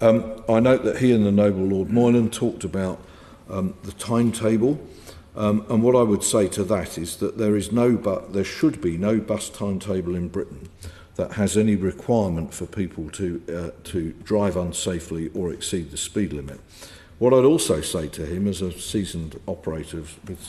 I note that he and the Noble Lord Moylan talked about the timetable, and what I would say to that is that there should be no bus timetable in Britain that has any requirement for people to drive unsafely or exceed the speed limit. What I'd also say to him, as a seasoned operator with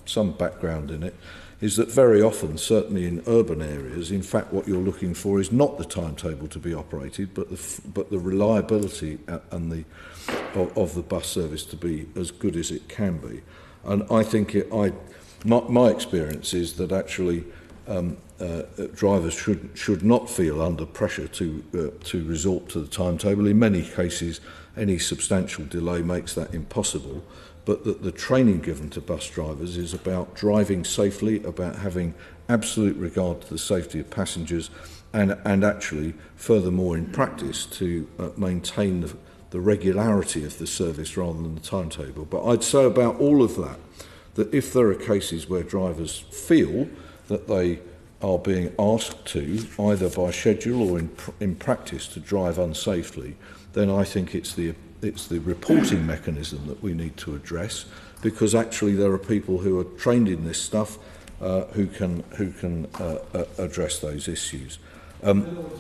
some background in it, is that very often, certainly in urban areas, in fact what you're looking for is not the timetable to be operated, but the reliability of the bus service to be as good as it can be. And I think my experience is that actually drivers should not feel under pressure to resort to the timetable. In many cases, any substantial delay makes that impossible. But that the training given to bus drivers is about driving safely, about having absolute regard to the safety of passengers, and actually, furthermore, in practice, to maintain the regularity of the service rather than the timetable. But I'd say about all of that if there are cases where drivers feel that they are being asked to, either by schedule or in practice, to drive unsafely, then I think it's the reporting mechanism that we need to address, because actually there are people who are trained in this stuff who can address those issues. With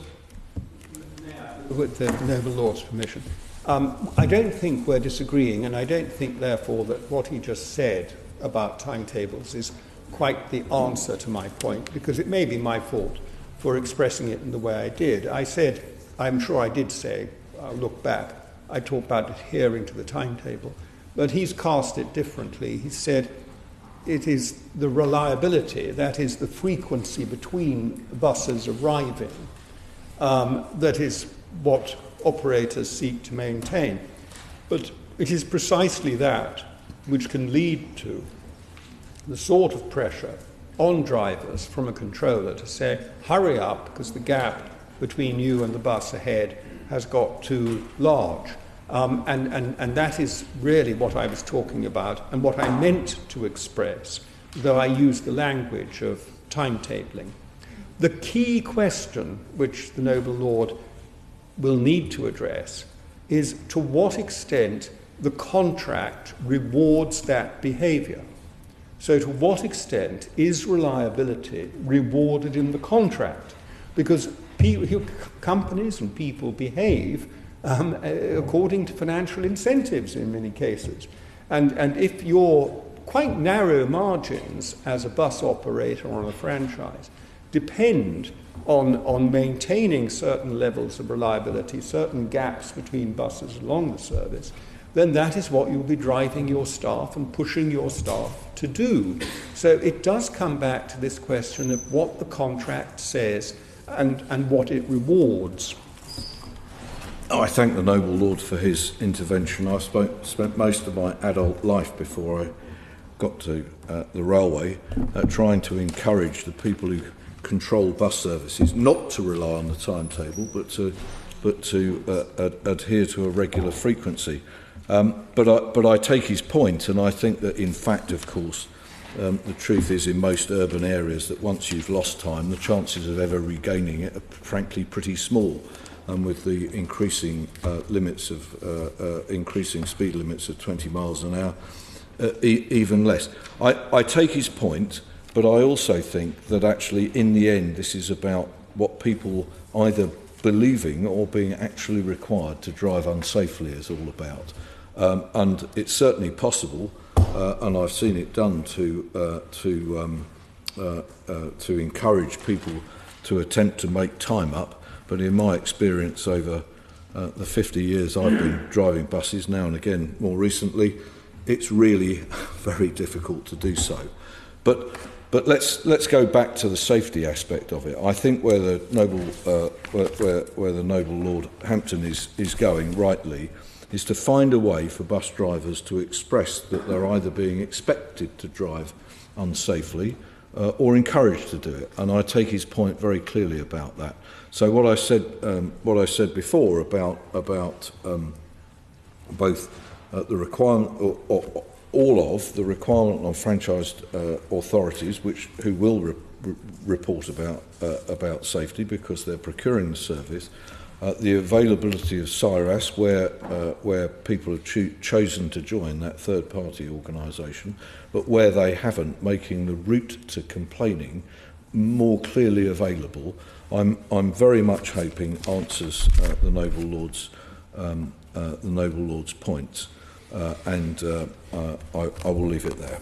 the Noble Lord's permission, I don't think we're disagreeing, and I don't think, therefore, that what he just said about timetables is quite the answer to my point, because it may be my fault for expressing it in the way I did. I'm sure I did say, I'll look back, I talked about adhering to the timetable, but he's cast it differently. He said it is the reliability, that is the frequency between buses arriving, that is what operators seek to maintain. But it is precisely that which can lead to the sort of pressure on drivers from a controller to say, hurry up, because the gap between you and the bus ahead has got too large. And that is really what I was talking about and what I meant to express, though I used the language of timetabling. The key question which the Noble Lord will need to address is to what extent the contract rewards that behaviour. So to what extent is reliability rewarded in the contract? Because companies and people behave according to financial incentives in many cases. And if your quite narrow margins as a bus operator on a franchise depend on maintaining certain levels of reliability, certain gaps between buses along the service, then that is what you'll be driving your staff and pushing your staff to do. So it does come back to this question of what the contract says and what it rewards. I thank the Noble Lord for his intervention. I spent most of my adult life before I got to the railway trying to encourage the people who control bus services not to rely on the timetable, but to adhere to a regular frequency. But I take his point, and I think that in fact, of course, the truth is in most urban areas that once you've lost time, the chances of ever regaining it are frankly pretty small. And with the increasing increasing speed limits of 20 miles an hour, even less. I take his point, but I also think that actually in the end this is about what people either believing or being actually required to drive unsafely is all about. And it's certainly possible, and I've seen it done to encourage people to attempt to make time up. But in my experience over the 50 years I've been driving buses, now and again more recently, it's really very difficult to do so. But let's go back to the safety aspect of it. I think where the Noble Lord Hampton is going rightly is to find a way for bus drivers to express that they're either being expected to drive unsafely or encouraged to do it. And I take his point very clearly about that. So what I said before about both the requirement or all of the requirement on franchised authorities, who will report about safety because they're procuring the service, the availability of CIRAS, where people have chosen to join that third-party organisation, but where they haven't, making the route to complaining more clearly available. I'm very much hoping answers the Noble Lord's points, and I will leave it there.